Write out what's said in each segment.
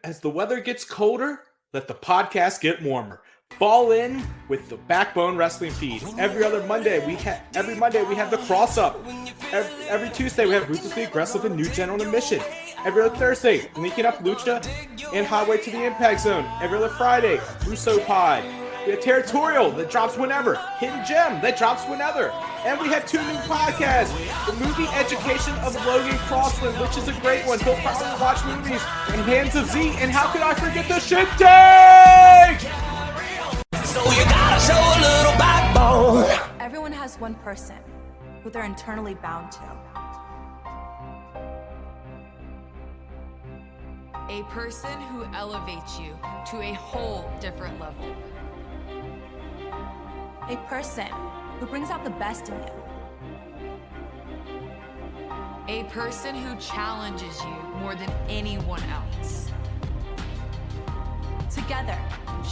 As the weather gets colder, let the podcast get warmer. Fall in with the Backbone Wrestling feed. Every Monday we have the Cross Up. Every Tuesday we have Ruthlessly Aggressive and New General Admission. Every other Thursday, linking up Lucha and Highway to the Impact Zone. Every other Friday, Russo Pod. We have Territorial that drops whenever. Hidden Gem that drops whenever. And we have 2 new podcasts. The Movie Education of Logan Crossland, which is a great one. He'll finally watch movies. And Hands of Z. And how could I forget the Shit Take? So you gotta show a little backbone. Everyone has one person who they're internally bound to. A person who elevates you to a whole different level. A person who brings out the best in you. A person who challenges you more than anyone else. Together,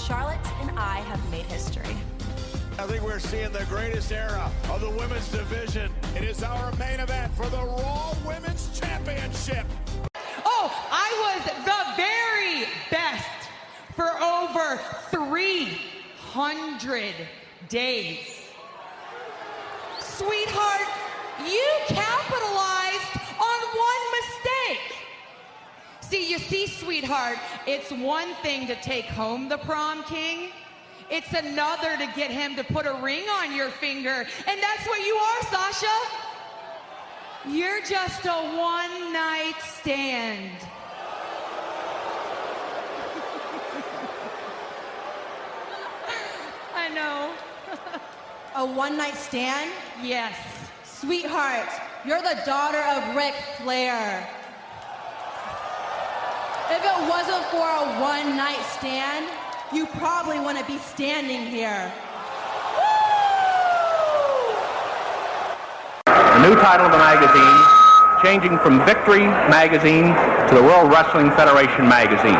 Charlotte and I have made history. I think we're seeing the greatest era of the women's division. It is our main event for the Raw Women's Championship. Oh, I was the very best for over 300 days. Sweetheart, you capitalized on one mistake. You see, sweetheart, it's one thing to take home the prom king. It's another to get him to put a ring on your finger. And that's what you are, Sasha. You're just a one-night stand. I know. A one-night stand? Yes. Sweetheart, you're the daughter of Ric Flair. If it wasn't for a one-night stand, you probably wouldn't be standing here. The new title of the magazine, changing from Victory Magazine to the World Wrestling Federation Magazine.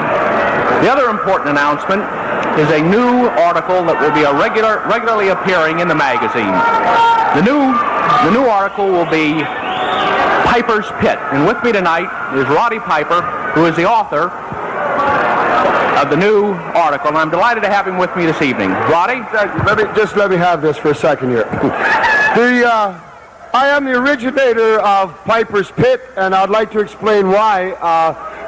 The other important announcement is a new article that will be regularly appearing in the magazine. The new article will be Piper's Pit. And with me tonight is Roddy Piper, who is the author of the new article. And I'm delighted to have him with me this evening. Roddy? Let me have this for a second here. I am the originator of Piper's Pit, and I'd like to explain why,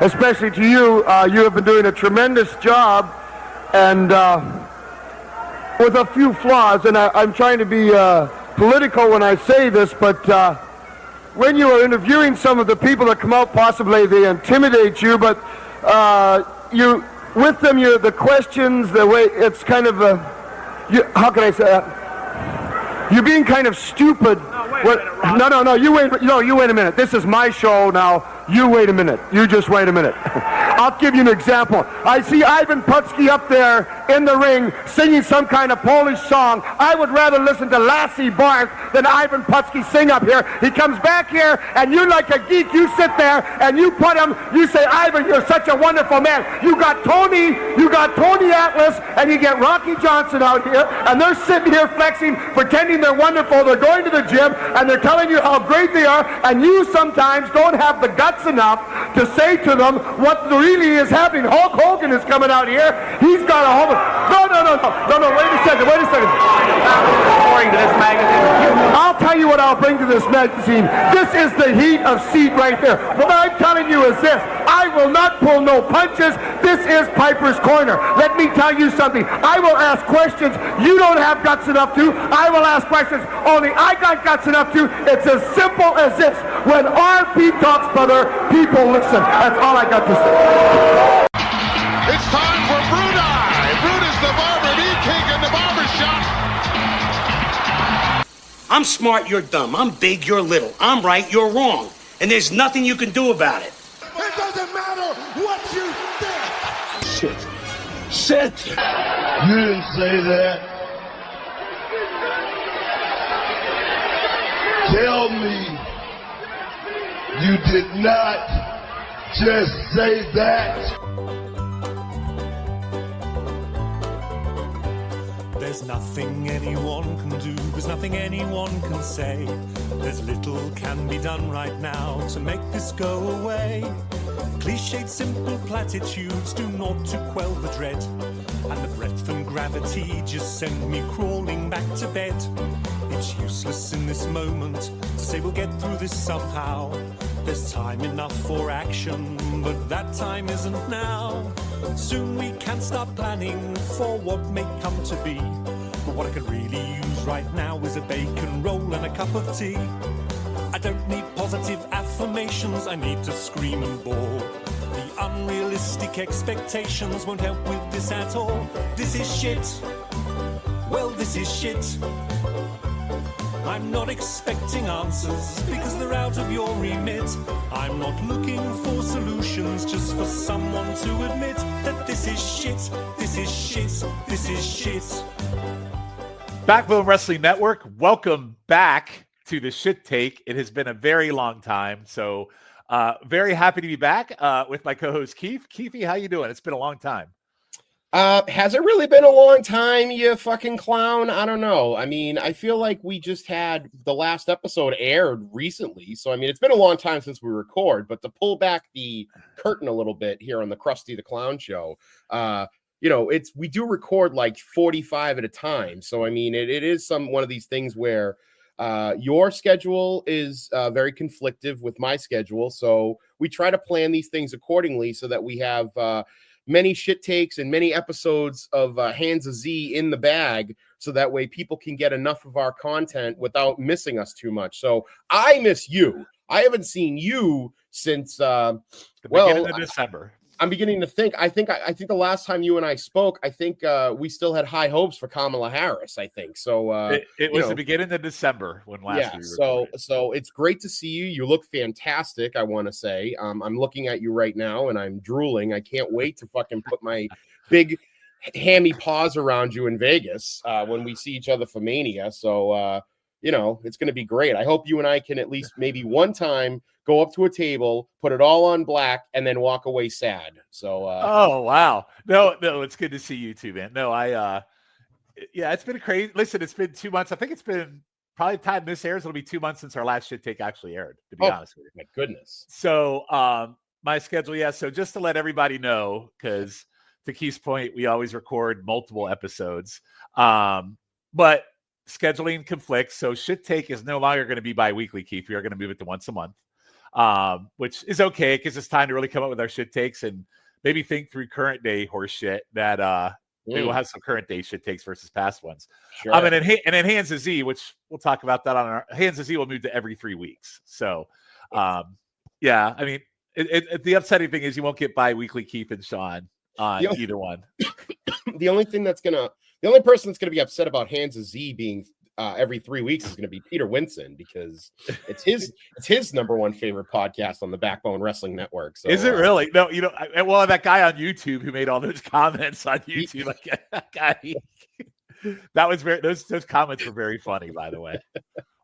especially to you. You have been doing a tremendous job, and with a few flaws, and I'm trying to be political when I say this, but when you are interviewing some of the people that come out, possibly they intimidate you, but with them, the questions, the way it's kind of how can I say that? You're being kind of stupid. No, you wait a minute. This is my show now. You wait a minute. You just wait a minute. I'll give you an example. I see Ivan Putski up there in the ring singing some kind of Polish song. I would rather listen to Lassie Barth than Ivan Putski sing up here. He comes back here, and you like a geek, you sit there, and you say, Ivan, you're such a wonderful man. You got Tony Atlas, and you get Rocky Johnson out here, and they're sitting here flexing, pretending they're wonderful. They're going to the gym, and they're telling you how great they are, and you sometimes don't have the guts enough to say to them what really is happening. Hulk Hogan is coming out here. He's got a whole... No, wait a second. According to this magazine. I'll tell you what I'll bring to this magazine. This is the heat of seat right there. What I'm telling you is this. I will not pull no punches. This is Piper's Corner. Let me tell you something. I will ask questions you don't have guts enough to. I will ask questions only I got guts enough to. It's as simple as this. When RP talks, brother, people listen. That's all I got to say. It's time for Brudai. Brud is the barber, king in the barber shop. I'm smart, you're dumb. I'm big, you're little. I'm right, you're wrong. And there's nothing you can do about it. It doesn't matter what you think. Shit. You didn't say that. Tell me you did not just say that. There's nothing anyone can do, there's nothing anyone can say. There's little can be done right now to make this go away. Cliched simple platitudes do naught to quell the dread. And the breadth and gravity just send me crawling back to bed. It's useless in this moment to say we'll get through this somehow. There's time enough for action, but that time isn't now. Soon we can start planning for what may come to be. But what I could really use right now is a bacon roll and a cup of tea. I don't need positive affirmations, I need to scream and bawl. The unrealistic expectations won't help with this at all. This is shit. Well, this is shit. I'm not expecting answers because they're out of your remit. I'm not looking for solutions, just for someone to admit that this is shit, this is shit, this is shit. Backbone Wrestling Network, welcome back to the Shit Take. It has been a very long time, so very happy to be back with my co-host Keith. Keithy, how you doing? It's been a long time. Has it really been a long time, you fucking clown? I don't know. I mean, I feel like we just had the last episode aired recently. So, I mean, it's been a long time since we record, but to pull back the curtain a little bit here on the Krusty the Clown show, we do record like 45 at a time. So, I mean, it is one of these things where your schedule is very conflictive with my schedule. So we try to plan these things accordingly so that we have many shit takes and many episodes of Hands of Z in the bag, so that way people can get enough of our content without missing us too much. So I miss you. I haven't seen you since the beginning of December. I'm beginning to think. I think the last time you and I spoke, I think we still had high hopes for Kamala Harris. I think so. It was the beginning of December when last. Yeah. So it's great to see you. You look fantastic. I want to say. I'm looking at you right now and I'm drooling. I can't wait to fucking put my big hammy paws around you in Vegas when we see each other for Mania. So it's going to be great. I hope you and I can at least maybe one time go up to a table, put it all on black, and then walk away sad. So, oh wow, no, it's good to see you too, man. No, it's been crazy. Listen, it's been 2 months. I think it's been probably time this airs. It'll be 2 months since our last Shit Take actually aired. To be honest with you, my goodness. So, my schedule, yeah. So just to let everybody know, because to Keith's point, we always record multiple episodes, but scheduling conflicts. So Shit Take is no longer going to be bi-weekly, Keith. We are going to move it to once a month. Which is okay because it's time to really come up with our shit takes and maybe think through current day horse shit that maybe we'll have some current day shit takes versus past ones. Sure. And then Hands of Z, which we'll talk about that on our Hands of Z will move to every 3 weeks. So yeah, I mean the upsetting thing is you won't get bi-weekly Keith and Shawn on either one. The only person that's gonna be upset about Hands of Z being every 3 weeks is going to be Peter Winson, because it's his number one favorite podcast on the Backbone Wrestling Network. So, is it really? No, that guy on YouTube who made all those comments on YouTube, that guy, that was those comments were very funny, by the way.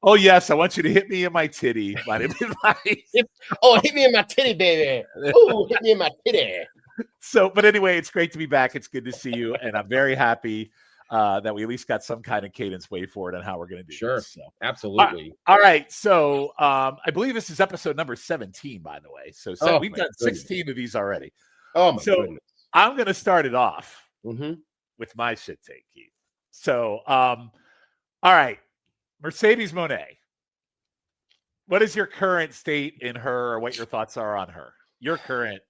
Oh yes, I want you to hit me in my titty. Hit me in my titty, baby. Oh, hit me in my titty. So, but anyway, it's great to be back. It's good to see you, and I'm very happy that we at least got some kind of cadence way forward on how we're going to do this. So. Absolutely. All right. So I believe this is episode number 17, by the way. So we've done 16 of these already. Oh, my goodness. I'm going to start it off with my shit take, Keith. So, all right. Mercedes Monet. What is your current state in her, or what your thoughts are on her? Your current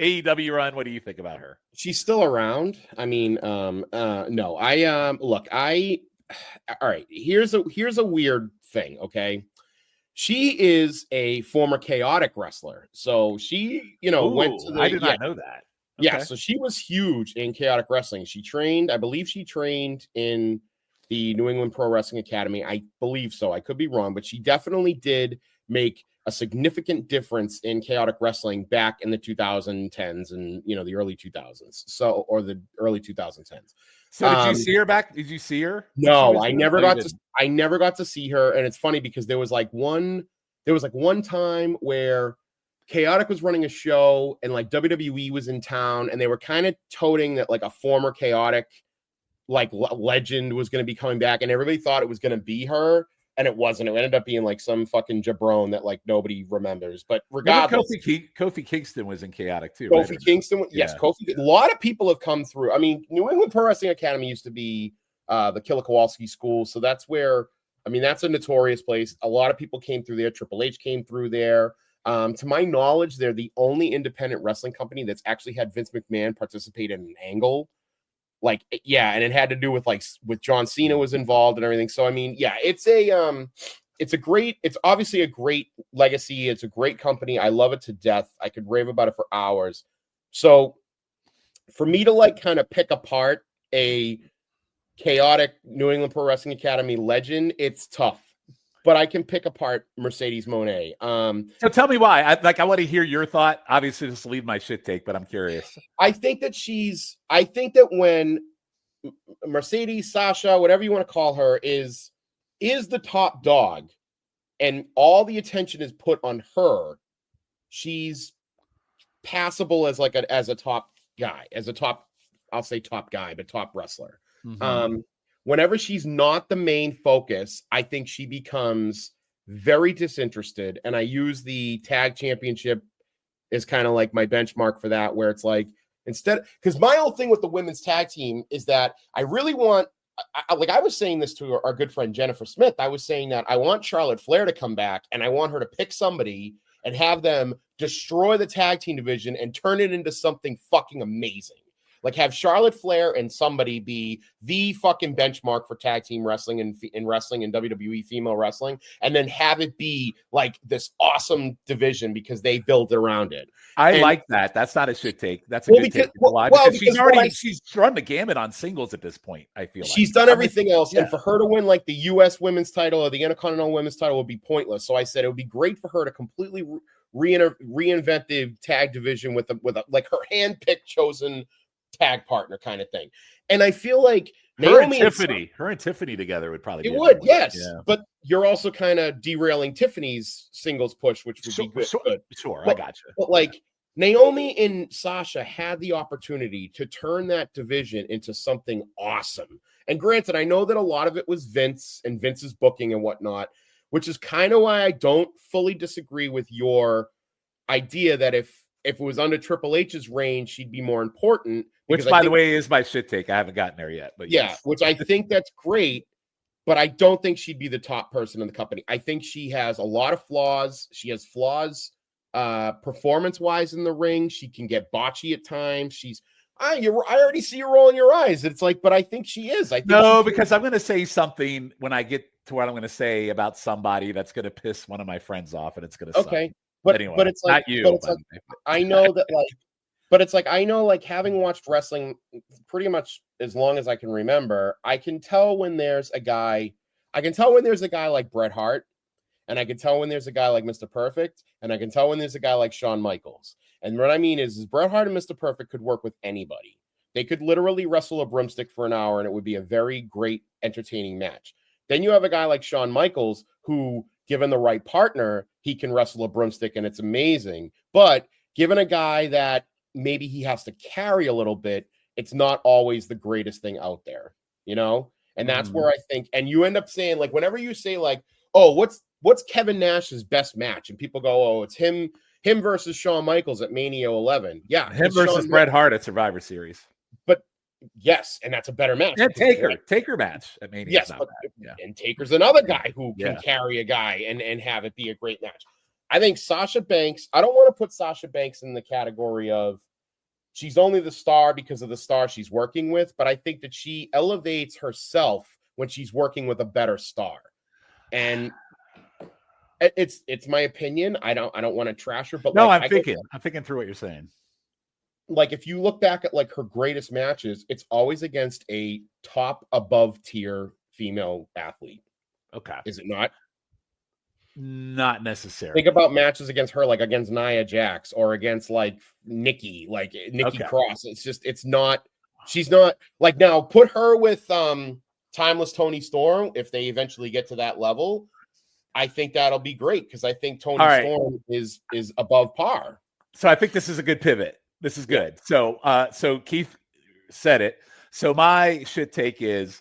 AEW run, what do you think about her? She's still around. I mean, no. All right, here's a weird thing, okay? She is a former chaotic wrestler. So she, went to I did not know that. Okay. Yeah, so she was huge in chaotic wrestling. I believe she trained in the New England Pro Wrestling Academy. I believe so. I could be wrong, but she definitely did make a significant difference in chaotic wrestling back in the 2010s and the early 2000s. Or the early 2010s. So did you see her back? Did you see her? No, I never got to see her. And it's funny because there was one time where Chaotic was running a show and like WWE was in town, and they were kind of toting that like a former Chaotic legend was going to be coming back, and everybody thought it was going to be her. and it wasn't. It ended up being like some fucking jabron that like nobody remembers. But regardless, Kofi Kingston was in Chaotic too. Kofi right? Kingston, yes, Kofi. A lot of people have come through. I mean, New England Pro Wrestling Academy used to be the Killer Kowalski School, so that's where. I mean, that's a notorious place. A lot of people came through there. Triple H came through there. To my knowledge, they're the only independent wrestling company that's actually had Vince McMahon participate in an angle. Like, yeah, and it had to do with with John Cena was involved and everything. So, I mean, yeah, it's obviously a great legacy. It's a great company. I love it to death. I could rave about it for hours. So for me to like kind of pick apart a chaotic New England Pro Wrestling Academy legend, it's tough, but I can pick apart Mercedes Monet. So tell me why. I want to hear your thought. Obviously, this will leave my shit take, but I'm curious. I think that when Mercedes, Sasha, whatever you want to call her, is the top dog, and all the attention is put on her, she's passable as a top guy, I'll say top guy, but top wrestler. Mm-hmm. Whenever she's not the main focus, I think she becomes very disinterested. And I use the tag championship as kind of like my benchmark for that, where it's like, because my whole thing with the women's tag team is that I really want, I was saying this to our good friend Jennifer Smith. I was saying that I want Charlotte Flair to come back, and I want her to pick somebody and have them destroy the tag team division and turn it into something fucking amazing. Like, have Charlotte Flair and somebody be the fucking benchmark for tag team wrestling and in wrestling and WWE female wrestling, and then have it be like this awesome division because they built around it. I like that. That's not a shit take. That's a good take. Because she's run the gamut on singles at this point. I feel like she's done everything else, and for her to win like the U.S. women's title or the Intercontinental women's title would be pointless. So I said it would be great for her to completely reinvent the tag division with like her handpicked chosen tag partner kind of thing. And I feel like her and Tiffany together would probably be yes. Yeah. But you're also kind of derailing Tiffany's singles push, which would be good. Sure, I got you. But like Naomi and Sasha had the opportunity to turn that division into something awesome. And granted, I know that a lot of it was Vince and Vince's booking and whatnot, which is kind of why I don't fully disagree with your idea that if it was under Triple H's reign, she'd be more important. Which, by the way, is my shit take. I haven't gotten there yet. But yeah, which I think that's great, but I don't think she'd be the top person in the company. I think she has a lot of flaws. She has flaws performance-wise in the ring. She can get botchy at times. I already see you rolling your eyes. It's like, but I think she is. Because I'm going to say something when I get to what I'm going to say about somebody that's going to piss one of my friends off, and it's going to suck. But anyway, but it's like, not you. But it's like, I know that like, but it's like, I know, like, having watched wrestling pretty much as long as I can remember, I can tell when there's a guy like Bret Hart, and I can tell when there's a guy like Mr. Perfect, and I can tell when there's a guy like Shawn Michaels. And what I mean is Bret Hart and Mr. Perfect could work with anybody. They could literally wrestle a broomstick for an hour, and it would be a very great, entertaining match. Then you have a guy like Shawn Michaels who, given the right partner, he can wrestle a broomstick and it's amazing. But given a guy that maybe he has to carry a little bit, it's not always the greatest thing out there, you know? And that's where I think, and you end up saying, like, whenever you say like, oh, what's Kevin Nash's best match? And people go, oh, it's him versus Shawn Michaels at Mania 11. Yeah. Him versus Bret Hart at Survivor Series. But yes, and that's a better match. And Taker match at Mania. Yes, and Taker's another guy who can carry a guy and have it be a great match. I think Sasha Banks, I don't want to put Sasha Banks in the category of she's only the star because of the star she's working with, but I think that she elevates herself when she's working with a better star. And it's my opinion. I don't want to trash her, but no, I'm thinking through what you're saying. Like, if you look back at like her greatest matches, it's always against a top above tier female athlete. Okay. Is it not? Not necessarily. Think about matches against her, like against Nia Jax or against like Nikki Cross. It's not, she's not like, now put her with Timeless Toni Storm. If they eventually get to that level, I think that'll be great. Because I think Toni Storm is above par. So I think this is a good pivot. This is good. Yeah. So Keith said it. So my shit take is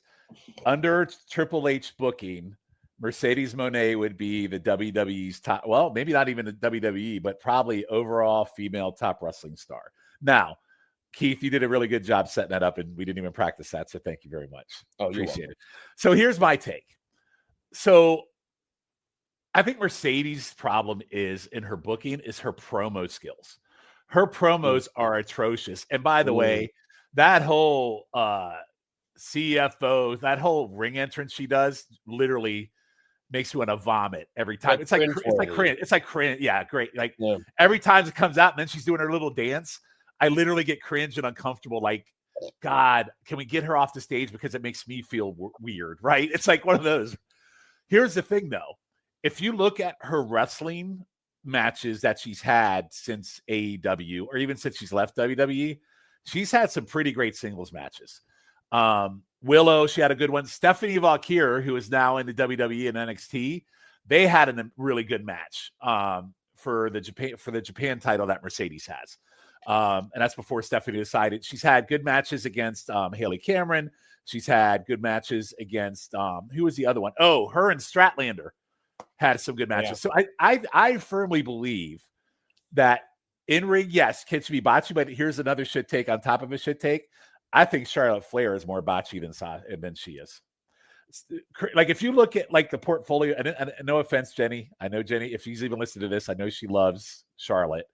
under Triple H booking, Mercedes Monet would be the WWE's top, well, maybe not even the WWE, but probably overall female top wrestling star. Now, Keith, you did a really good job setting that up, and we didn't even practice that, so thank you very much. Appreciate it. So here's my take. So I think Mercedes' problem is in her booking is her promo skills. Her promos are atrocious. And by the way, that whole CFO, that whole ring entrance she does literally makes you want to vomit every time. It's like cringe. It's like cringe. Yeah, great. Like every time it comes out and then she's doing her little dance, I literally get cringe and uncomfortable. Like, God, can we get her off the stage because it makes me feel weird, right? It's like one of those. Here's the thing, though. If you look at her wrestling matches that she's had since AEW or even since she's left WWE, she's had some pretty great singles matches. Willow, she had a good one. Stephanie Valkyrie, who is now in the WWE and NXT, they had a really good match for the Japan title that Mercedes has. And that's before Stephanie decided. She's had good matches against Haley Cameron. She's had good matches against who was the other one? Oh, her and Stratlander had some good matches. So I firmly believe that in ring, yes, kids should be botchy, but here's another shit take on top of a shit take. I think Charlotte Flair is more botchy than she is. Like if you look at like the portfolio, and no offense, Jenny, I know Jenny, if she's even listening to this, I know she loves Charlotte,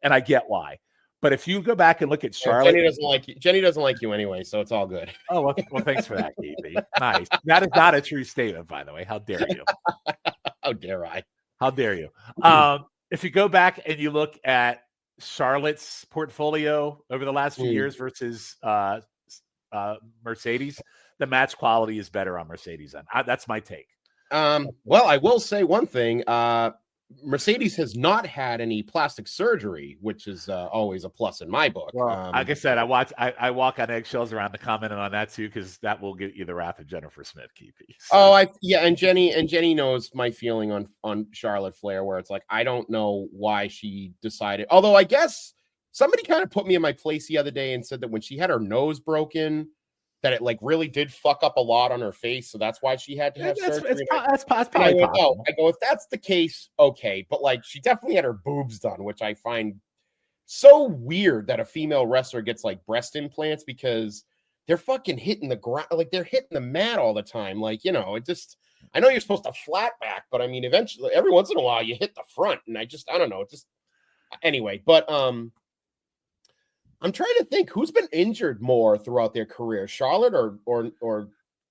and I get why. But if you go back and look at Charlotte, Jenny doesn't like you. Jenny doesn't like you anyway, so it's all good. Oh well, thanks for that, Keithy. Nice. That is not a true statement, by the way. How dare you? How dare I? How dare you? If you go back and you look at Charlotte's portfolio over the last few years versus Mercedes, the match quality is better on Mercedes. That's my take. Well, I will say one thing. Mercedes has not had any plastic surgery, which is always a plus in my book. Well, like I said, I walk on eggshells around the comment on that too, because that will get you the wrath of Jennifer Smith, Keepy. So. And Jenny knows my feeling on Charlotte Flair, where it's like I don't know why she decided. Although I guess somebody kind of put me in my place the other day and said that when she had her nose broken, that it like really did fuck up a lot on her face, so that's why she had to have surgery. That's probably possible. I go, if that's the case, okay, but like she definitely had her boobs done, which I find so weird that a female wrestler gets like breast implants because they're fucking hitting the ground, like they're hitting the mat all the time. Like, you know, it just, I know you're supposed to flat back, but I mean, eventually, every once in a while, you hit the front, and I don't know, anyway, but I'm trying to think who's been injured more throughout their career, Charlotte or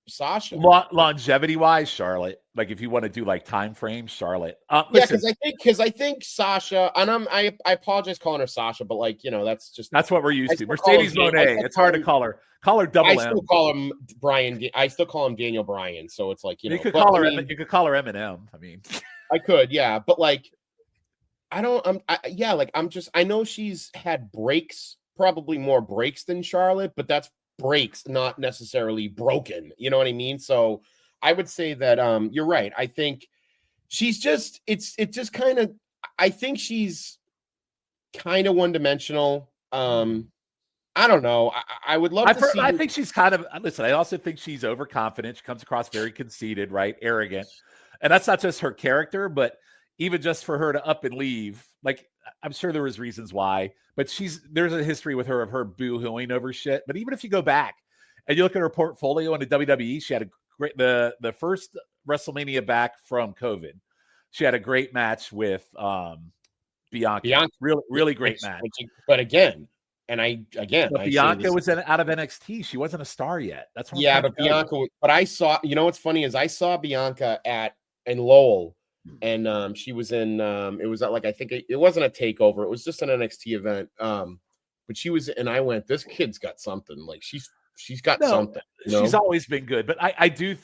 Sasha. Longevity wise, Charlotte. Like if you want to do like time frame, Charlotte. Yeah, because I think Sasha, and I apologize calling her Sasha, but like, you know, that's what we're used to. Mercedes Monet. It's hard to call her. Call her double M. I still call him Brian. I still call him Daniel Bryan. So it's like, you could call her. You could call her Eminem. I mean, I could, yeah, but like, I know she's had breaks. Probably more breaks than Charlotte, but that's breaks, not necessarily broken. You know what I mean? So I would say that you're right. I think she's just I think she's kind of one-dimensional. I don't know. I would love to see. I think she's kind of, listen, I also think she's overconfident. She comes across very conceited, right? Arrogant. And that's not just her character, but even just for her to up and leave, like, I'm sure there was reasons why, but there's a history with her of her boo-hooing over shit. But even if you go back and you look at her portfolio in the WWE, she had a great, the first WrestleMania back from COVID. She had a great match with Bianca. Really great match. But again, Bianca was out of NXT. She wasn't a star yet. That's what but Bianca. But I saw, you know what's funny is I saw Bianca in Lowell. And she was in it was like, I think it wasn't a takeover, it was just an NXT event, but she was, and I went, this kid's got something, like she's got something, you know? She's always been good, but I do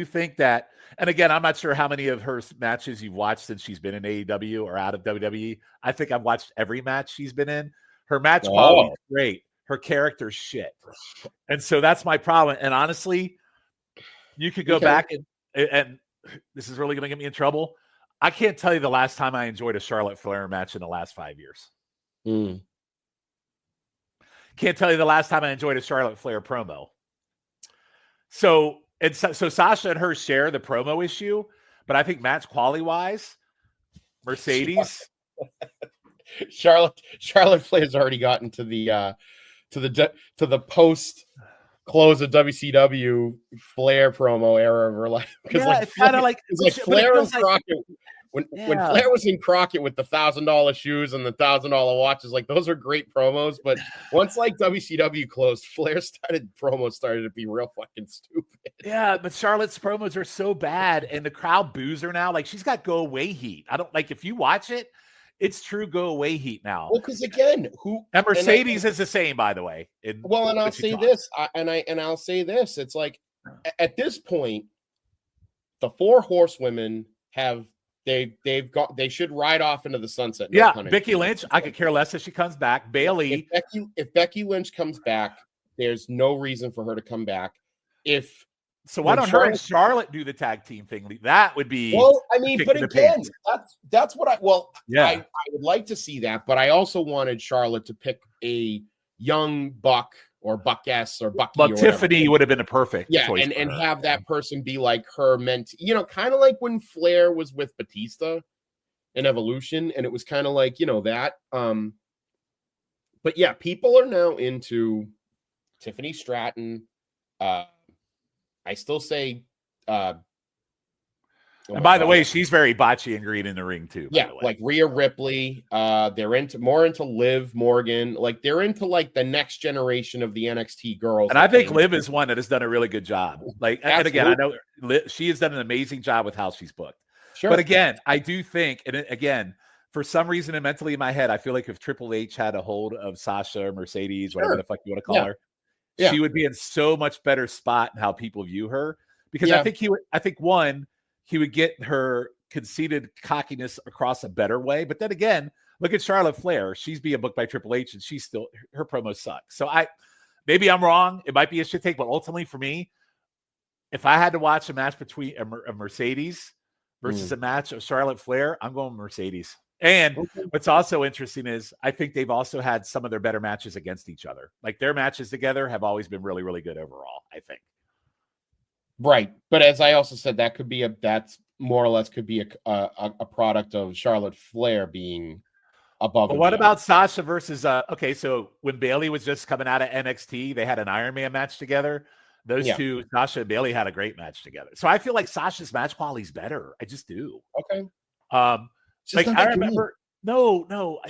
think that, and again, I'm not sure how many of her matches you've watched since she's been in AEW or out of WWE. I think I've watched every match she's been in. Her match quality is great, her character's shit, and so that's my problem. And honestly, you could go back and this is really going to get me in trouble. I can't tell you the last time I enjoyed a Charlotte Flair match in the last 5 years. Can't tell you the last time I enjoyed a Charlotte Flair promo. So Sasha and her share the promo issue, but I think match quality wise, Mercedes. Charlotte Flair's already gotten to the post close of WCW Flair promo era of her life. Because it's kind of like Flair and Crockett. When Flair was in Crockett with the $1,000 shoes and the $1,000 watches, like those are great promos. But once like WCW closed, Flair's promos started to be real fucking stupid. Yeah, but Charlotte's promos are so bad, and the crowd boos her now. Like she's got go away heat. I don't like if you watch it, it's true go away heat now. Well, because again, and Mercedes is the same, by the way. I'll say this, I'll say this. It's like at this point, the 4 horsewomen have. They should ride off into the sunset. Yeah, Becky Lynch. I could care less if she comes back. Bailey. If Becky Lynch comes back, there's no reason for her to come back. Why don't her and Charlotte do the tag team thing? That would be. Well, I mean, but again, that's what I would like to see that, but I also wanted Charlotte to pick a young buck or Buckess or Bucky. Well, Tiffany would have been a perfect choice. And have that person be like her kind of like when Flair was with Batista in Evolution, and it was kind of like, that. But yeah, people are now into Tiffany Stratton. I still say and by the way, she's very botchy and green in the ring too. Yeah, like Rhea Ripley. They're more into Liv Morgan. Like they're into like the next generation of the NXT girls. And I think Liv is one that has done a really good job. Like, and again, I know she has done an amazing job with how she's booked. Sure. But again, I do think, and again, for some reason, and mentally in my head, I feel like if Triple H had a hold of Sasha or Mercedes, whatever the fuck you want to call her, she would be in so much better spot in how people view her. Because I think he would get her conceited cockiness across a better way. But then again, look at Charlotte Flair. She's being booked by Triple H, and she's still her promos suck. So maybe I'm wrong. It might be a shit take, but ultimately for me, if I had to watch a match between a Mercedes versus a match of Charlotte Flair, I'm going Mercedes. And what's also interesting is I think they've also had some of their better matches against each other. Like their matches together have always been really, really good overall, I think. Right. But as I also said, that's more or less could be a product of Charlotte Flair being above. But what about Sasha versus so when Bailey was just coming out of NXT, they had an Iron Man match together. Those two, Sasha and Bailey, had a great match together. So I feel like Sasha's match quality is better. I just do. Okay. Like I remember No.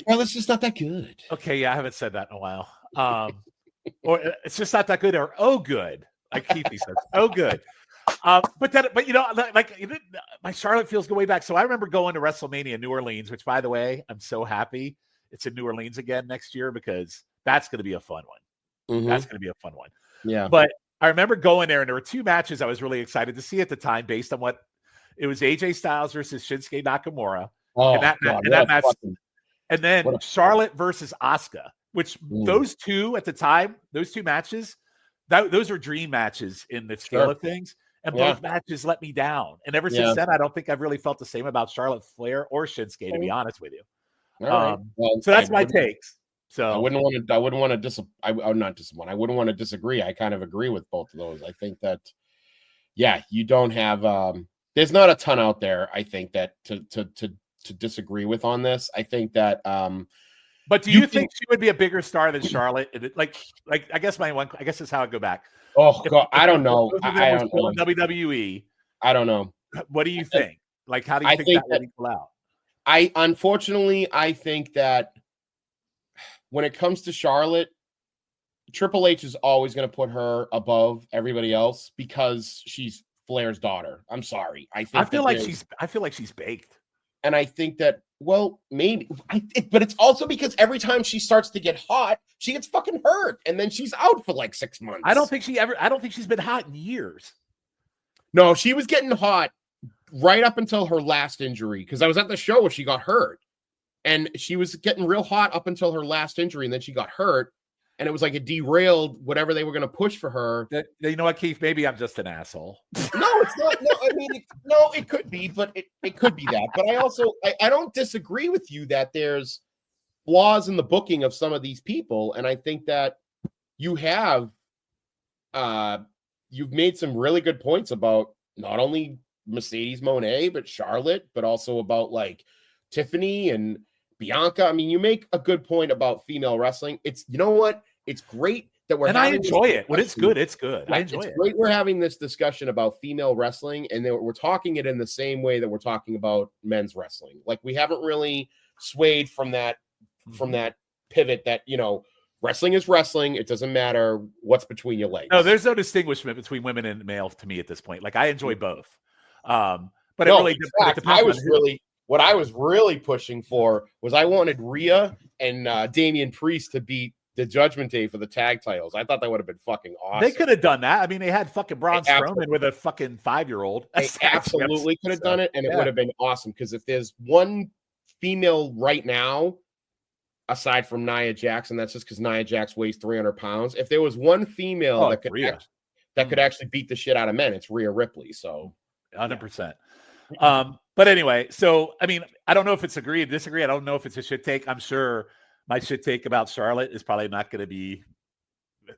Well, it's just not that good. Okay, yeah, I haven't said that in a while. Or it's just not that good, or good. Like Keith says, good. But you know, my Charlotte feels go way back. So I remember going to WrestleMania New Orleans, which, by the way, I'm so happy it's in New Orleans again next year because that's going to be a fun one. Mm-hmm. That's going to be a fun one. Yeah. But I remember going there, and there were two matches I was really excited to see at the time, based on what it was: AJ Styles versus Shinsuke Nakamura, and that match, and then Charlotte versus Asuka. Which those two at the time, those two matches, those are dream matches in the scale of things. And both matches let me down. And ever since then, I don't think I've really felt the same about Charlotte Flair or Shinsuke, to be honest with you. Right. Well, so that's my takes. So I wouldn't want to disagree. I kind of agree with both of those. I think that, you don't have, there's not a ton out there, I think, that to disagree with on this. I think that, but do you think she would be a bigger star than Charlotte? Like I guess this is how I go back. Oh God, I don't know. I don't know. WWE. I don't know. What do you think? Like, how do you think that would equal out? I think that when it comes to Charlotte, Triple H is always going to put her above everybody else because she's Flair's daughter. I'm sorry. I feel like she's baked. And I think that, well, maybe, but it's also because every time she starts to get hot, she gets fucking hurt, and then she's out for like 6 months. I don't think she's been hot in years. No, she was getting hot right up until her last injury, because I was at the show where she got hurt, and she was getting real hot up until her last injury, and then she got hurt, and it was like it derailed whatever they were going to push for her. You know what, Keith? Maybe I'm just an asshole. No, it's not. No, I mean, it could be, but it could be that. But I don't disagree with you that there's flaws in the booking of some of these people, and I think that you have, you've made some really good points about not only Mercedes Monet, but Charlotte, but also about like Tiffany and Bianca. I mean, you make a good point about female wrestling. It's, you know what? It's great that we're I enjoy it. When it's good, it's good. Yeah, I enjoy it. It's great we're having this discussion about female wrestling, and we're talking it in the same way that we're talking about men's wrestling. Like, we haven't really swayed from that pivot that, you know, wrestling is wrestling. It doesn't matter what's between your legs. No, there's no distinguishment between women and male to me at this point. Like, I enjoy both. But no, it really what I was really pushing for was I wanted Rhea and Damian Priest to beat the Judgment Day for the tag titles. I thought that would have been fucking awesome. They could have done that. I mean, they had fucking Braun Strowman with a fucking 5-year-old. They absolutely could have done it, and it would have been awesome. Because if there's one female right now, aside from Nia Jax, and that's just because Nia Jax weighs 300 pounds. If there was one female that could actually beat the shit out of men, it's Rhea Ripley. So 100%. But anyway, so I mean, I don't know if it's agree or disagree. I don't know if it's a shit take. I'm sure my shit take about Charlotte is probably not going to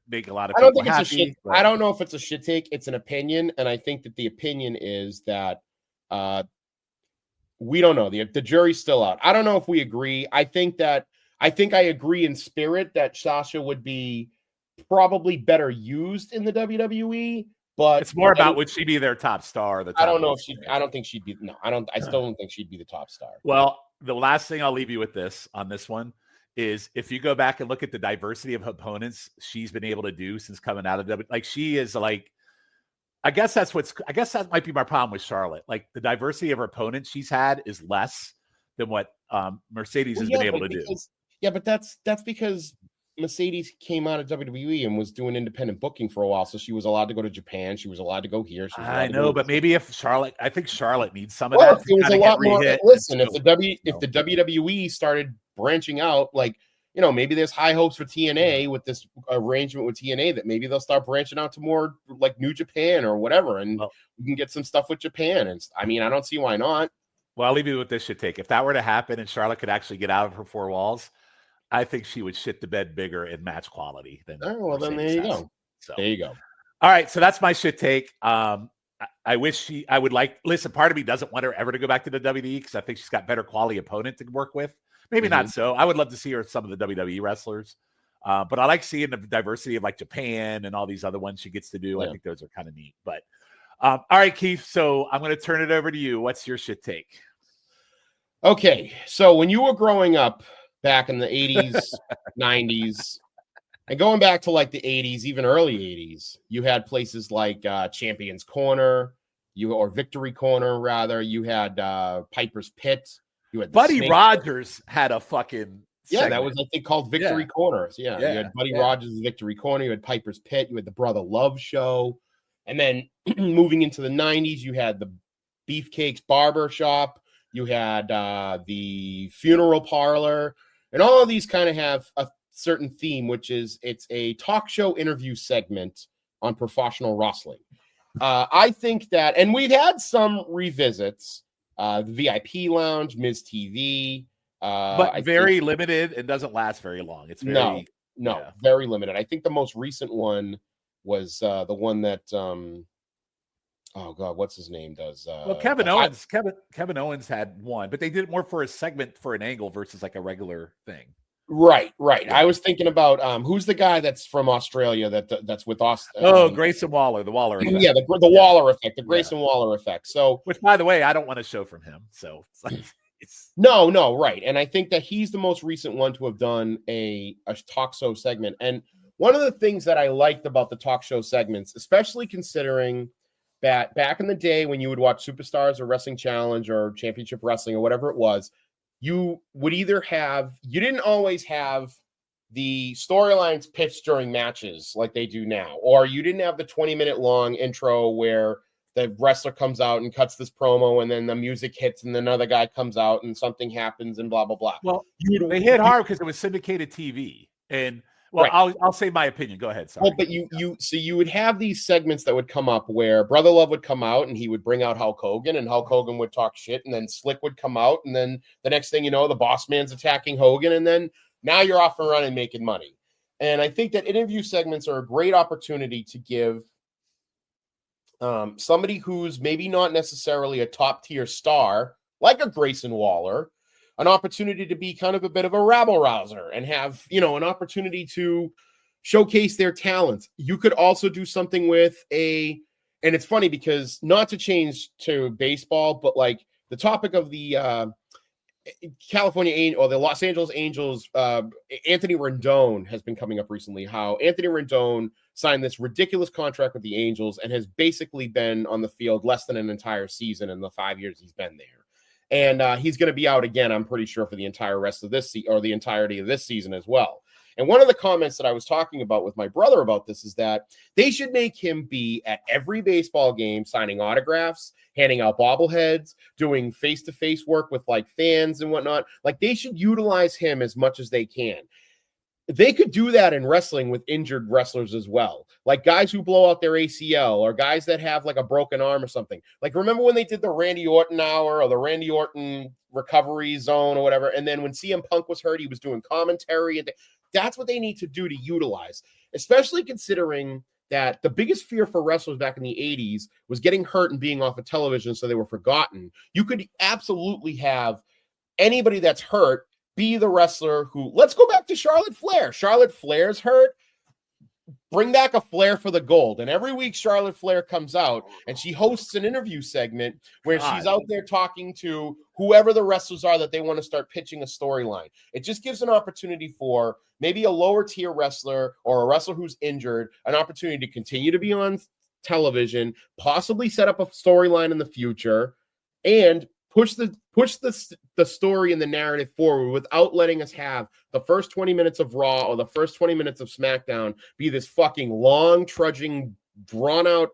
make a lot of people happy. I don't know if it's a shit take. It's an opinion, and I think that the opinion is that we don't know. The jury's still out. I don't know if we agree. I think I agree in spirit that Sasha would be probably better used in the WWE, but it's more about would she be their top star? I don't know if I don't think she'd be. No, I don't. I still don't think she'd be the top star. Well, the last thing I'll leave you with on this one is if you go back and look at the diversity of opponents she's been able to do since coming out of WWE, like she is like, I guess that might be my problem with Charlotte. Like the diversity of her opponents she's had is less than what Mercedes has been able to do. Yeah, but that's because Mercedes came out of WWE and was doing independent booking for a while, so she was allowed to go to Japan. She was allowed to go here. I know, but maybe if Charlotte, I think Charlotte needs some of that. It was a lot more. Listen, if the WWE started branching out, like, you know, maybe there's high hopes for TNA with this arrangement with TNA that maybe they'll start branching out to more like New Japan or whatever, and we can get some stuff with Japan. And I mean, I don't see why not. Well, I'll leave you with this shit take. If that were to happen and Charlotte could actually get out of her four walls, I think she would shit the bed bigger in match quality than. Oh, well, then there you go. So there you go. All right, so that's my shit take. I wish I would like. Listen, part of me doesn't want her ever to go back to the WWE because I think she's got better quality opponent to work with. Maybe not so. I would love to see her with some of the WWE wrestlers, but I like seeing the diversity of like Japan and all these other ones she gets to do. Yeah. I think those are kind of neat. But all right, Keith. So I'm going to turn it over to you. What's your shit take? Okay, so when you were growing up back in the 80s, 90s, and going back to like the 80s, even early 80s, you had places like Champions Corner, or Victory Corner, rather. You had Piper's Pit. You had Buddy Rogers had a fucking segment. That was, I think, called Victory Corner. Yeah, you had Buddy Rogers' Victory Corner. You had Piper's Pit. You had the Brother Love Show. And then moving into the 90s, you had the Beefcake's Barber Shop. You had the Funeral Parlor. And all of these kind of have a certain theme, which is it's a talk show interview segment on professional wrestling. I think that, and we've had some revisits, the VIP Lounge, Ms. TV. But very limited and doesn't last very long. It's very, very limited. I think the most recent one was the one that, oh God, what's his name does? Well, Kevin Owens. Kevin Owens had one, but they did it more for a segment for an angle versus like a regular thing. Right. Yeah. I was thinking about who's the guy that's from Australia that's with us. Grayson Waller, the Waller effect. Yeah, the Waller effect, the Grayson Waller effect. So, which, by the way, I don't want to show from him. So no, right. And I think that he's the most recent one to have done a talk show segment. And one of the things that I liked about the talk show segments, especially considering that back in the day when you would watch Superstars or Wrestling Challenge or Championship Wrestling or whatever it was, you would either have, you didn't always have the storylines pitched during matches like they do now, or you didn't have the 20-minute long intro where the wrestler comes out and cuts this promo and then the music hits and another guy comes out and something happens and blah, blah, blah. Well, they hit hard because it was syndicated TV. And well, right. I'll say my opinion. Go ahead. Sorry. Well, but you would have these segments that would come up where Brother Love would come out and he would bring out Hulk Hogan and Hulk Hogan would talk shit, and then Slick would come out, and then the next thing you know, the Boss Man's attacking Hogan, and then now you're off and running making money. And I think that interview segments are a great opportunity to give somebody who's maybe not necessarily a top tier star, like a Grayson Waller, an opportunity to be kind of a bit of a rabble rouser and have, an opportunity to showcase their talents. You could also do something with and it's funny because not to change to baseball, but like the topic of the California or the Los Angeles Angels, Anthony Rendon has been coming up recently, how Anthony Rendon signed this ridiculous contract with the Angels and has basically been on the field less than an entire season in the 5 years he's been there. And he's going to be out again, I'm pretty sure, for the entire rest of this or the entirety of this season as well. And one of the comments that I was talking about with my brother about this is that they should make him be at every baseball game, signing autographs, handing out bobbleheads, doing face-to-face work with like fans and whatnot. Like they should utilize him as much as they can. They could do that in wrestling with injured wrestlers as well. Like guys who blow out their ACL or guys that have like a broken arm or something. Like remember when they did the Randy Orton hour or the Randy Orton recovery zone or whatever. And then when CM Punk was hurt, he was doing commentary. And that's what they need to do to utilize, especially considering that the biggest fear for wrestlers back in the 80s was getting hurt and being off of television so they were forgotten. You could absolutely have anybody that's hurt be the wrestler who, let's go back to Charlotte Flair. Charlotte Flair's hurt. Bring back a Flair for the gold. And every week Charlotte Flair comes out and she hosts an interview segment where she's out there talking to whoever the wrestlers are that they want to start pitching a storyline. It just gives an opportunity for maybe a lower tier wrestler or a wrestler who's injured, an opportunity to continue to be on television, possibly set up a storyline in the future, and push the story and the narrative forward without letting us have the first 20 minutes of Raw or the first 20 minutes of SmackDown be this fucking long, trudging, drawn out,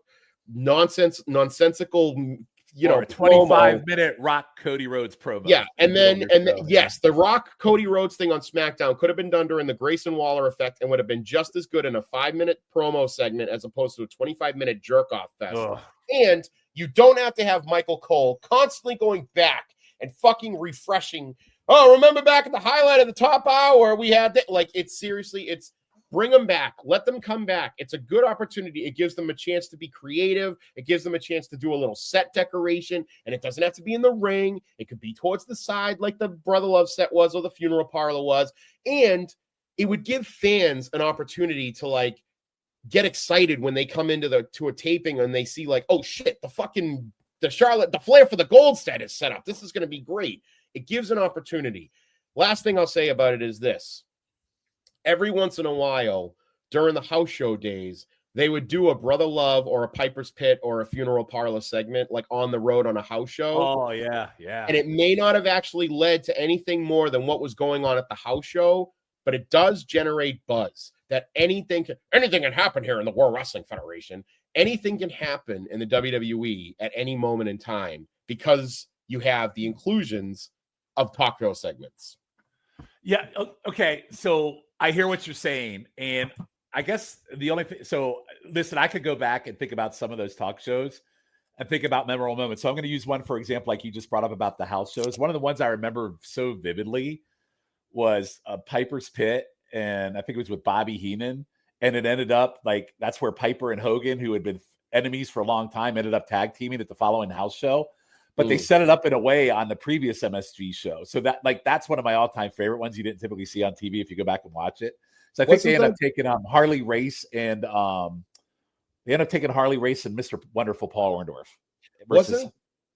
nonsensical, or a 25-minute Rock Cody Rhodes promo. Yeah, and then yes, the Rock Cody Rhodes thing on SmackDown could have been done during the Grayson Waller effect and would have been just as good in a 5-minute promo segment as opposed to a 25-minute jerk-off fest. Ugh. And you don't have to have Michael Cole constantly going back and fucking refreshing. Oh, remember back at the highlight of the top hour we had that? Like, it's bring them back. Let them come back. It's a good opportunity. It gives them a chance to be creative. It gives them a chance to do a little set decoration, and it doesn't have to be in the ring. It could be towards the side like the Brother Love set was or the funeral parlor was. And it would give fans an opportunity to like get excited when they come into to a taping and they see like, oh shit, the Flair for the gold set is set up. This is going to be great. It gives an opportunity. Last thing I'll say about it is this. Every once in a while during the house show days, they would do a Brother Love or a Piper's Pit or a funeral parlor segment like on the road on a house show. Oh yeah. And it may not have actually led to anything more than what was going on at the house show, but it does generate buzz that anything can happen here in the World Wrestling Federation. Anything can happen in the WWE at any moment in time because you have the inclusions of talk show segments. Yeah. Okay. So I hear what you're saying. And I guess the only thing, so listen, I could go back and think about some of those talk shows and think about memorable moments. So I'm going to use one, for example, like you just brought up about the house shows. One of the ones I remember so vividly was a Piper's Pit. And I think it was with Bobby Heenan. And it ended up like, that's where Piper and Hogan, who had been enemies for a long time, ended up tag teaming at the following house show. But they set it up in a way on the previous MSG show. So that's one of my all-time favorite ones you didn't typically see on TV if you go back and watch it. So I think they ended up taking Harley Race and Mr. Wonderful Paul Orndorff.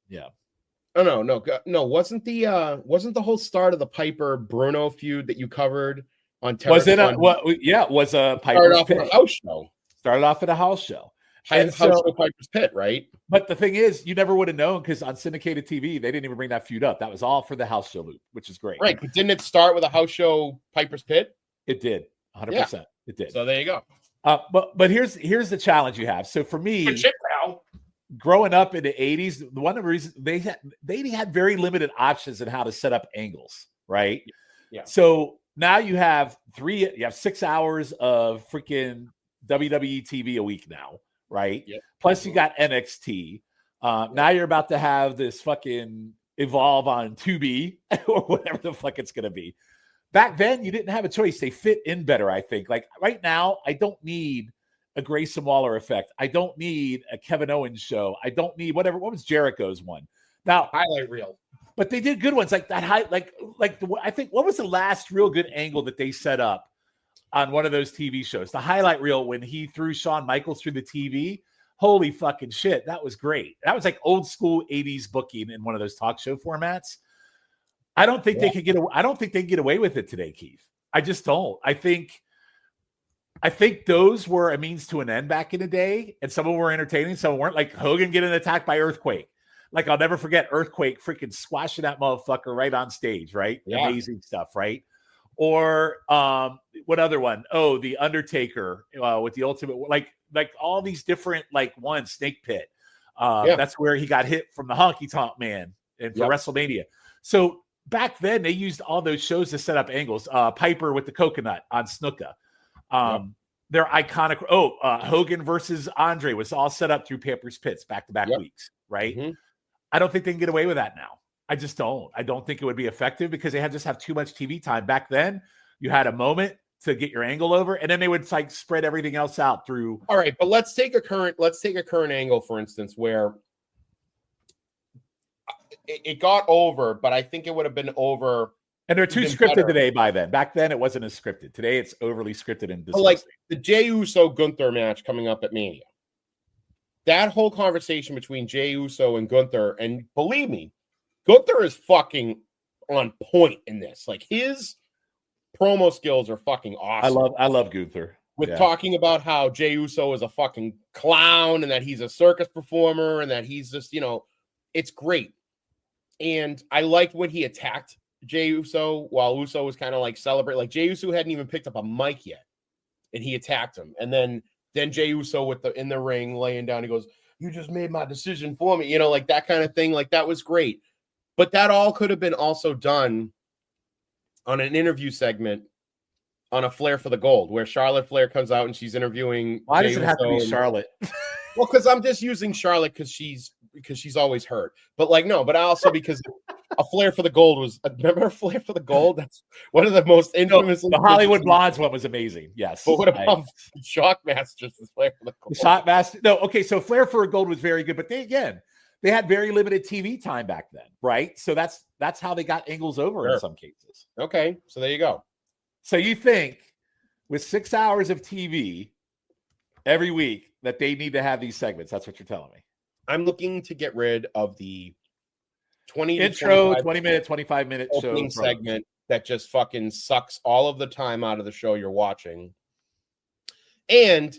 Yeah. Oh no. Wasn't the whole start of the Piper Bruno feud that you covered on television? Was a Piper started off at a house show. Started off at a house show. House show Piper's Pit, right? But the thing is, you never would have known because on syndicated TV, they didn't even bring that feud up. That was all for the house show loop, which is great. Right. But didn't it start with a house show Piper's Pit? It did. 100%. Yeah. It did. So there you go. But here's the challenge you have. So for me, growing up in the 80s, one of the reasons they had very limited options in how to set up angles, right? Yeah. So now you have 6 hours of freaking WWE TV a week now, right? Yep. Plus you got NXT. Now you're about to have this fucking Evolve on Tubi or whatever the fuck it's going to be. Back then, you didn't have a choice. They fit in better, I think. Like right now, I don't need a Grayson Waller effect. I don't need a Kevin Owens show. I don't need whatever. What was Jericho's one? Now, highlight reel. But they did good ones like that. I think what was the last real good angle that they set up on one of those TV shows? The highlight reel when he threw Shawn Michaels through the TV. Holy fucking shit, that was great. That was like old school 80s booking in one of those talk show formats. I don't think they could get. I don't think they can get away with it today, Keith. I just don't. I think those were a means to an end back in the day, and some of them were entertaining, some weren't. Like Hogan getting attacked by Earthquake. Like I'll never forget Earthquake freaking squashing that motherfucker right on stage, right? Yeah. Amazing stuff, right? Or what other one? Oh, the Undertaker with the Ultimate, like all these different Snake Pit. That's where he got hit from the Honky Tonk Man and for WrestleMania. So back then they used all those shows to set up angles. Piper with the coconut on Snuka. They're iconic. Hogan versus Andre was all set up through Piper's Pits back-to-back weeks, right? Mm-hmm. I don't think they can get away with that now. I just don't. I don't think it would be effective because they just have too much TV time. Back then, you had a moment to get your angle over, and then they would spread everything else out through. All right, but let's take a current angle, for instance, where it got over, but I think it would have been over. And they're too scripted today by then. Back then, it wasn't as scripted. Today, it's overly scripted and disgusting. Like the Jey Uso Gunther match coming up at Mania. That whole conversation between Jey Uso and Gunther, and believe me, Gunther is fucking on point in this. Like his promo skills are fucking awesome. I love Gunther. With talking about how Jey Uso is a fucking clown and that he's a circus performer and that he's just, it's great. And I liked when he attacked Jey Uso while Uso was kind of like celebrating. Like Jey Uso hadn't even picked up a mic yet, and he attacked him. And then Jey Uso in the ring laying down, he goes, "You just made my decision for me," like that kind of thing. Like that was great. But that all could have been also done on an interview segment on a Flair for the Gold, where Charlotte Flair comes out and she's interviewing. Why does it have to be Charlotte? Well, because I'm just using Charlotte because she's always hurt. But but also because a Flair for the Gold was. Remember Flair for the Gold? That's one of the most infamous. The Hollywood Blondes one was amazing. Yes. But what about Shockmasters? Flair for the Gold. Shockmaster. No. Okay. So Flair for a Gold was very good, but they had very limited TV time back then, right? So that's how they got angles over in some cases. Okay. So there you go. So you think with 6 hours of TV every week that they need to have these segments? That's what you're telling me. I'm looking to get rid of the 20 intro, 20-minute, 25-minute opening segment that just fucking sucks all of the time out of the show you're watching, and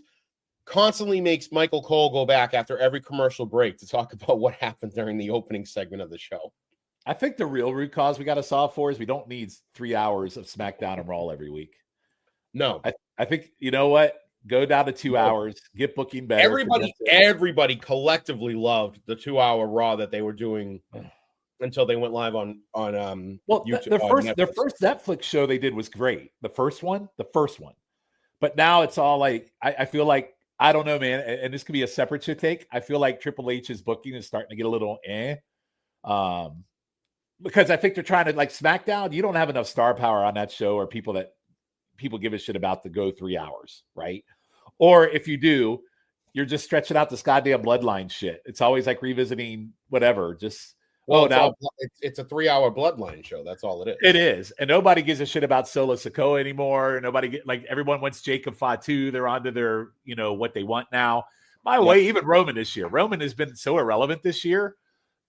constantly makes Michael Cole go back after every commercial break to talk about what happened during the opening segment of the show. I think the real root cause we got to solve for is we don't need 3 hours of SmackDown and Raw every week. No. I think, you know what? Go down to 2 hours, get booking better. Everybody collectively loved the 2-hour Raw that they were doing until they went live on YouTube. Their first Netflix show they did was great. The first one. But now it's all like, I feel like, I don't know, man, and this could be a separate shit take. I feel like Triple H's booking is starting to get a little because I think they're trying to, like, SmackDown, you don't have enough star power on that show or people give a shit about to go 3 hours, right? Or if you do, you're just stretching out this goddamn bloodline shit. It's always like revisiting whatever. Just it's a 3-hour bloodline show. That's all it is. It is, and nobody gives a shit about Solo Sikoa anymore. Everyone wants Jacob Fatu. They're onto their what they want now. By the way, even Roman this year. Roman has been so irrelevant this year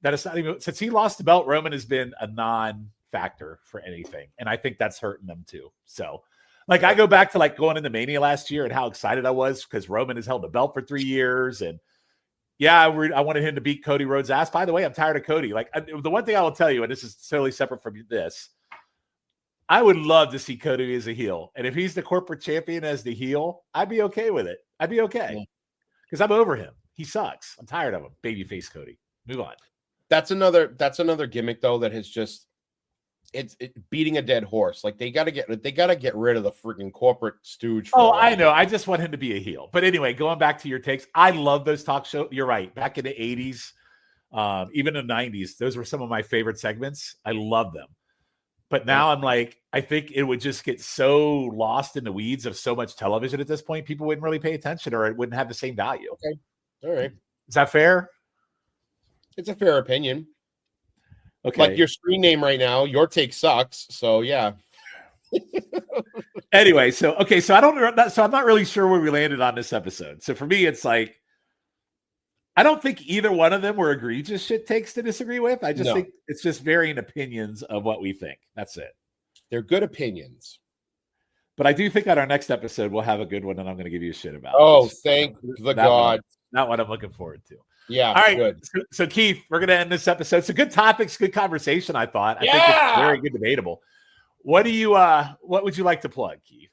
that it's not even since he lost the belt. Roman has been a non-factor for anything, and I think that's hurting them too. So. I go back to going into Mania last year and how excited I was because Roman has held the belt for 3 years. And I wanted him to beat Cody Rhodes' ass. By the way, I'm tired of Cody. The one thing I will tell you, and this is totally separate from this, I would love to see Cody as a heel. And if he's the corporate champion as the heel, I'd be okay with it. I'd be okay because I'm over him. He sucks. I'm tired of him. Babyface Cody. Move on. That's another gimmick though that has just. It's beating a dead horse. Like they gotta get rid of the freaking corporate stooge. I know. I just want him to be a heel. But anyway, going back to your takes, I love those talk shows. You're right. Back in the 80s, even in the 90s, those were some of my favorite segments. I love them. But now I'm like, I think it would just get so lost in the weeds of so much television at this point, people wouldn't really pay attention, or it wouldn't have the same value. Okay. All right. Is that fair? It's a fair opinion. Okay. Like your screen name right now, your take sucks. So yeah. Anyway, so I'm not really sure where we landed on this episode. So for me, it's like, I don't think either one of them were egregious shit takes to disagree with. I just think it's just varying opinions of what we think. That's it. They're good opinions. But I do think on our next episode, we'll have a good one that I'm going to give you a shit about. Oh, thank the God. Not what I'm looking forward to. Yeah. All right. Good. So Keith, we're going to end this episode. So good topics, good conversation, I thought. I think it's very good debatable. What would you like to plug, Keith?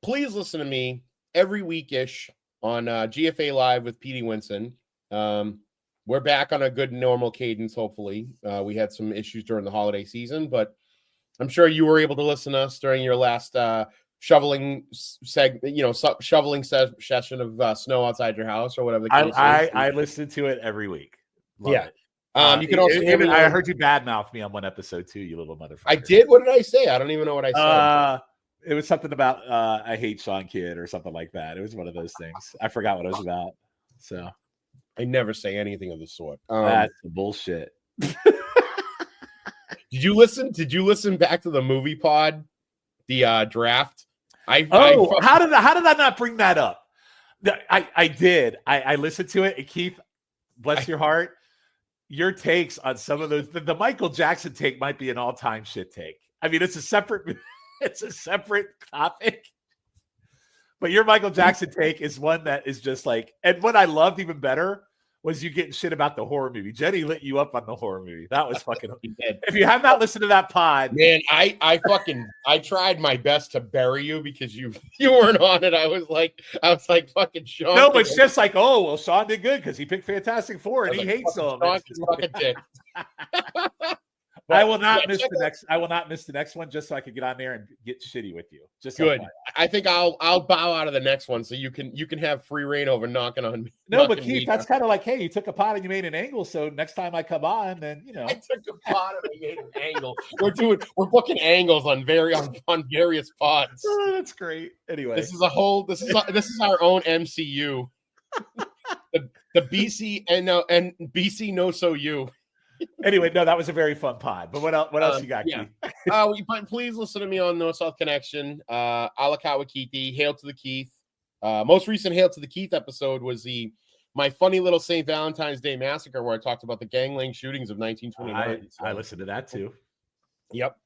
Please listen to me every weekish on GFA Live with Petey Winson. We're back on a good normal cadence, hopefully. We had some issues during the holiday season, but I'm sure you were able to listen to us during your last shoveling session of snow outside your house or whatever the case is. I listen to it every week. Love it. You can also I heard you badmouth me on one episode too, you little motherfucker. I did. What did I say? I don't even know what I said. It was something about I hate Shawn Kidd or something like that. It was one of those things. I forgot what it was about. So I never say anything of the sort. That's bullshit. Did you listen back to the movie pod, the draft? How did I not bring that up? I did. I listened to it, and Keith, bless your heart, your takes on some of those. The Michael Jackson take might be an all-time shit take. I mean, it's a separate topic. But your Michael Jackson take is one that is just like, and what I loved even better was you getting shit about the horror movie. Jenny lit you up on the horror movie. That was fucking. If you have not listened to that pod, man, I tried my best to bury you because you weren't on it. I was like fucking Shawn. No, but it's just like, oh well, Shawn did good because he picked Fantastic Four and he hates them. I will not miss the next one just so I can get on there and get shitty with you. Just good. I think I'll bow out of the next one so you can have free reign over knocking on me. No, but Keith, that's kind of like, hey, you took a pot and you made an angle. So next time I come on, then I took a pot and I made an angle. We're booking angles on various pods. Oh, that's great. Anyway, this is our own MCU. the BC and BC no so you. Anyway, no, that was a very fun pod. But what else you got, Keith? But please listen to me on North South Connection. Alakawa Keithy, Hail to the Keith. Most recent Hail to the Keith episode was my funny little St. Valentine's Day Massacre, where I talked about the gangland shootings of 1929. I listened to that too. Yep.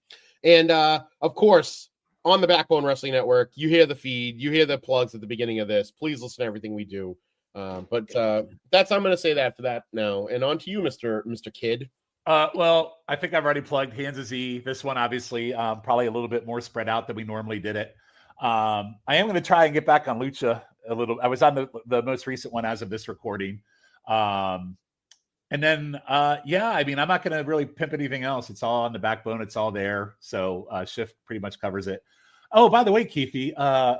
And of course, on the Backbone Wrestling Network, you hear the feed, you hear the plugs at the beginning of this. Please listen to everything we do. But I'm going to say that for that now. And on to you, Mr. Kidd. Well, I think I've already plugged Hands of Z. This one, obviously, probably a little bit more spread out than we normally did it. I am going to try and get back on Lucha a little. I was on the most recent one as of this recording. And then, I mean, I'm not going to really pimp anything else. It's all on the Backbone. It's all there. So Shift pretty much covers it. Oh, by the way, Keithy,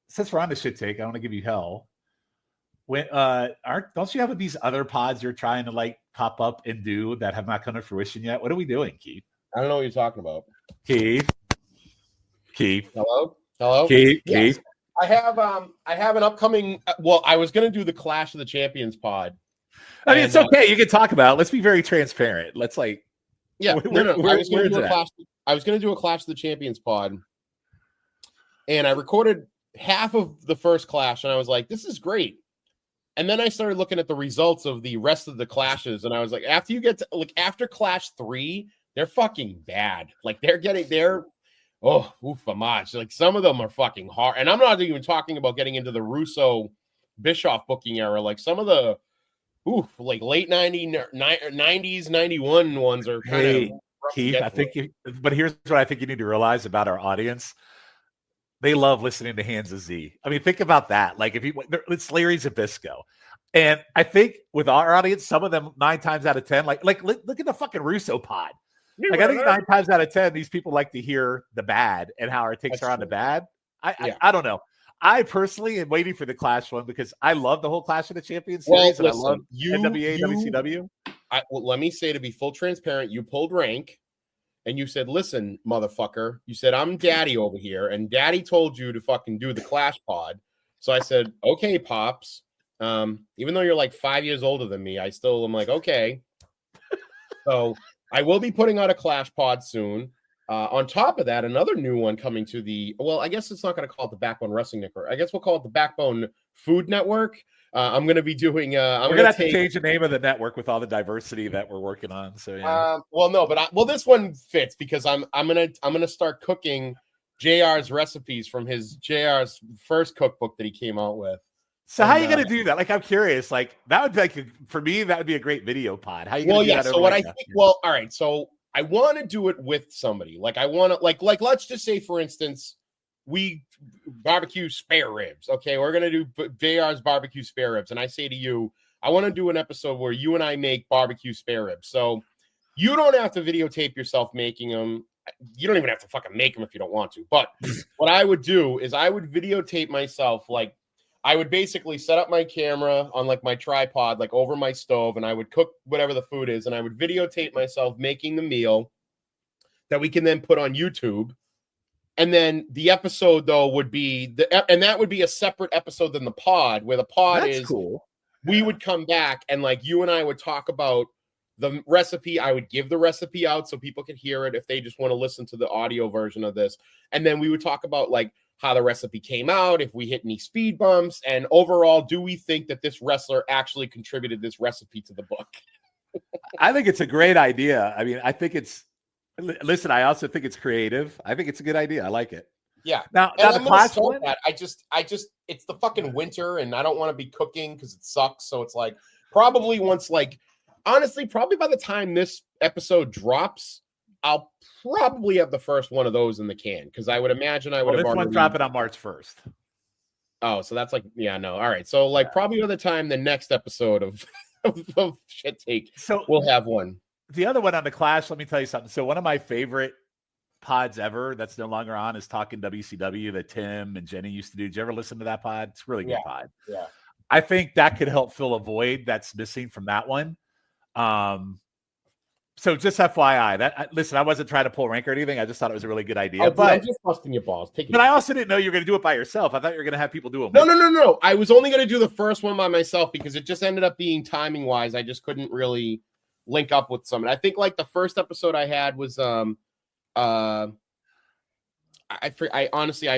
since we're on the shit take, I want to give you hell. When don't you have these other pods you're trying to like pop up and do that have not come to fruition yet? What are we doing, Keith? I don't know what you're talking about. Keith. Hello. Keith. Yes. I have an upcoming. Well, I was going to do the Clash of the Champions pod. I mean, it's okay. You can talk about it. Let's be very transparent. Let's like. Yeah. I was going to do a Clash of the Champions pod, and I recorded half of the first Clash, and I was like, "This is great." And then I started looking at the results of the rest of the clashes, and I was like, after Clash 3, they're fucking bad. Like like some of them are fucking hard. And I'm not even talking about getting into the Russo Bischoff booking era. Like some of the like late 90s, 91 ones are kind of Keith, but here's what I think you need to realize about our audience. They love listening to Hands of Z. I mean, think about that. Like it's Larry Zbyszko. And I think with our audience, some of them 9 times out of 10, like look at the fucking Russo pod. Like I think 9 times out of 10, these people like to hear the bad and how our takes are on the bad. I don't know. I personally am waiting for the Clash one because I love the whole Clash of the Champions series, and I love NWA, WCW. let me say, to be full transparent, you pulled rank and you said, listen, motherfucker, you said, I'm daddy over here. And daddy told you to fucking do the Clash pod. So I said, okay, Pops. Even though you're like 5 years older than me, I still am like, okay. So I will be putting out a Clash pod soon. On top of that, another new one coming to I guess it's not going to call it the Backbone Wrestling Network. I guess we'll call it the Backbone Food Network. I'm going to be doing. We're going to have to change the name of the network with all the diversity that we're working on. So yeah. This one fits because I'm gonna start cooking JR's recipes from JR's first cookbook that he came out with. So how are you going to do that? Like, I'm curious. Like, that would be like, for me, that would be a great video pod. How are you going to do that? So what I think, all right. So I want to do it with somebody. Like, I want to, like, let's just say, for instance, we barbecue spare ribs. Okay. We're going to do JR's barbecue spare ribs. And I say to you, I want to do an episode where you and I make barbecue spare ribs. So you don't have to videotape yourself making them. You don't even have to fucking make them if you don't want to. But what I would do is I would videotape myself. Like, I would basically set up my camera on like my tripod, like over my stove, and I would cook whatever the food is, and I would videotape myself making the meal that we can then put on YouTube. And then the episode, though, would be and that would be a separate episode than the pod, where the pod is cool. We would come back and like you and I would talk about the recipe. I would give the recipe out so people could hear it if they just want to listen to the audio version of this. And then we would talk about like how the recipe came out, if we hit any speed bumps, and overall, do we think that this wrestler actually contributed this recipe to the book? I think it's a great idea. I mean, I think listen, I also think it's creative. I think it's a good idea. I like it. Yeah. Now the Clash one, I just, it's the fucking winter and I don't want to be cooking because it sucks. So it's like, probably once, like, honestly, probably by the time this episode drops, I'll probably have the first one of those in the can because I would imagine I would have already. This one dropping on March 1st. Oh, so that's like, yeah, no. All right. So like probably by the time the next episode of Shit Take, so we'll have one. The other one on the Clash, let me tell you something. So one of my favorite pods ever that's no longer on is Talking WCW that Tim and Jenny used to do. Did you ever listen to that pod? It's a really good pod. Yeah. I think that could help fill a void that's missing from that one. So just FYI, listen, I wasn't trying to pull rank or anything. I just thought it was a really good idea. But I'm just busting your balls. But I also didn't know you were going to do it by yourself. I thought you were going to have people do it. No. I was only going to do the first one by myself because it just ended up being timing wise. I just couldn't really link up with someone. I think like the first episode I had was I honestly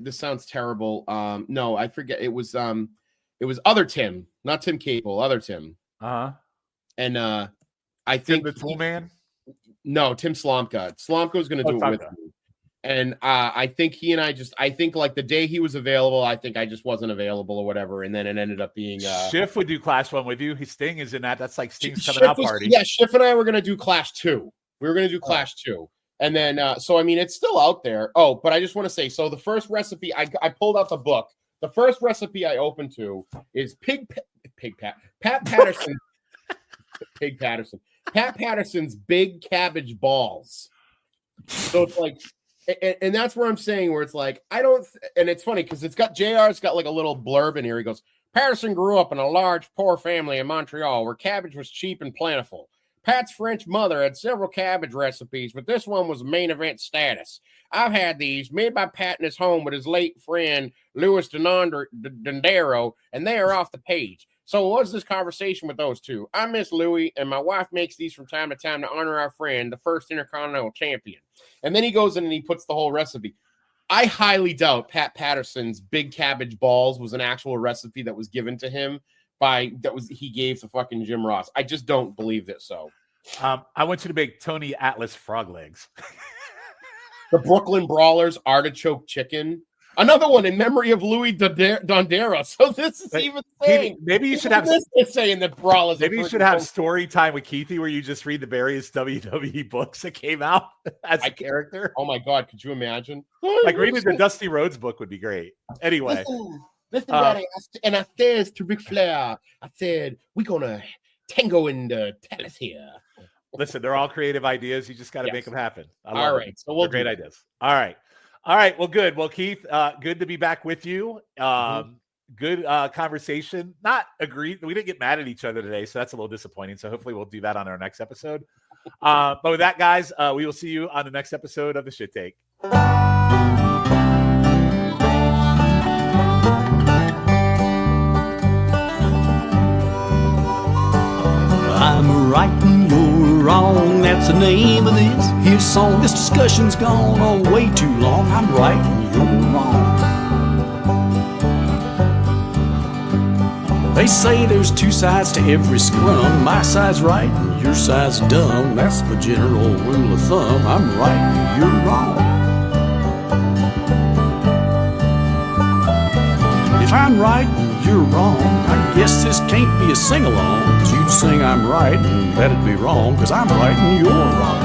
this sounds terrible. No, I forget. It was other Tim, not Tim Cable, other Tim. And I think the Tool Man. No, Tim Slomka. Slomka was going to do it with me. And I think he and I think like the day he was available, I think I just wasn't available or whatever. And then it ended up being Schiff would do Clash 1 with you. His Sting is in that. That's like Sting's coming out party. Yeah, Schiff and I were going to do Clash 2. We were going to do Clash 2. And then, so I mean, it's still out there. Oh, but I just want to say, so the first recipe, I pulled out the book. The first recipe I opened to is Pat Patterson. Pig Patterson. Pat Patterson's big cabbage balls. So it's like, and that's where I'm saying where it's like, and it's funny because JR's got like a little blurb in here. He goes, Patterson grew up in a large, poor family in Montreal where cabbage was cheap and plentiful. Pat's French mother had several cabbage recipes, but this one was main event status. I've had these made by Pat in his home with his late friend, Louis Dondero, and they are off the page. So what's this conversation with those two? I miss Louis, and my wife makes these from time to time to honor our friend, the first Intercontinental Champion. And then he goes in and he puts the whole recipe. I highly doubt Pat Patterson's big cabbage balls was an actual recipe that was given to him he gave to fucking Jim Ross. I just don't believe this. So I want you to make Tony Atlas frog legs. The Brooklyn Brawlers artichoke chicken. Another one in memory of Louis Dondero. So this is even saying. Maybe you should have saying that Brawlers. Maybe you should have story time with Keithy where you just read the various WWE books that came out as a character. Oh my God, could you imagine? Like reading the Dusty Rhodes book would be great. Anyway. Listen, Daddy, and I said to Ric Flair, I said, we're gonna tango in the tennis here. Listen, they're all creative ideas. You just got to make them happen. All right. So they're great ideas. All right. Well, good. Well, Keith, good to be back with you. good conversation. Not agreed. We didn't get mad at each other today, so that's a little disappointing. So hopefully we'll do that on our next episode. But with that, guys, we will see you on the next episode of The Shit Take. I'm right and you're wrong, that's the name of this here song. This discussion's gone on way too long. I'm right and you're wrong. They say there's two sides to every scrum. My side's right and your side's dumb. That's the general rule of thumb. I'm right and you're wrong. If I'm right and you're wrong, I guess this can't be a sing-along. 'Cause you'd sing I'm right and that'd be wrong. 'Cause I'm right and you're wrong.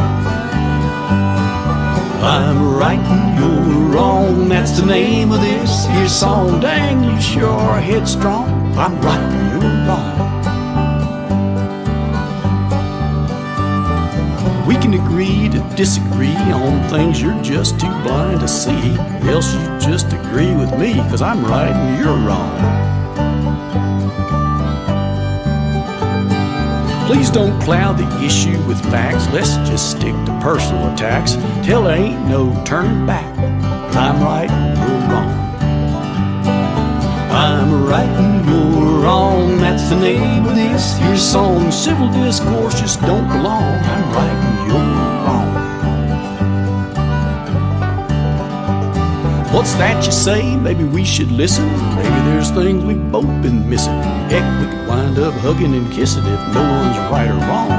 I'm right and you're wrong, that's the name of this here song. Dang, you sure are headstrong. I'm right and you're wrong. We can agree to disagree on things you're just too blind to see. Else you just agree with me, 'cause I'm right and you're wrong. Please don't cloud the issue with facts. Let's just stick to personal attacks till there ain't no turning back. 'Cause I'm right and you're wrong. I'm right and you're wrong, that's the name of this here song. Civil discourse just don't belong. I'm right and you're wrong. What's that you say? Maybe we should listen. Maybe there's things we've both been missing. Heck, we could wind up hugging and kissing if no one's right or wrong.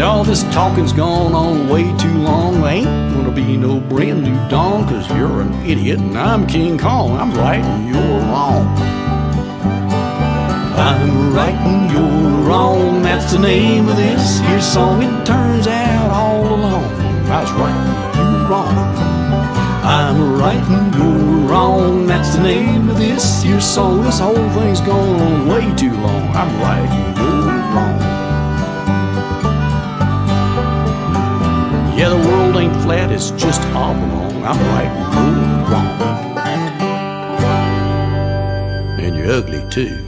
All this talking's gone on way too long. There ain't gonna be no brand new dawn. 'Cause you're an idiot and I'm King Kong. I'm right and you're wrong. I'm right and you're wrong, that's the name of this here song. It turns out all along I was right and you were wrong. I'm right and you're wrong, that's the name of this here song. This whole thing's gone on way too long. I'm right and you're wrong. Yeah, the world ain't flat, it's just oblong. I'm right and you're wrong. And you're ugly too.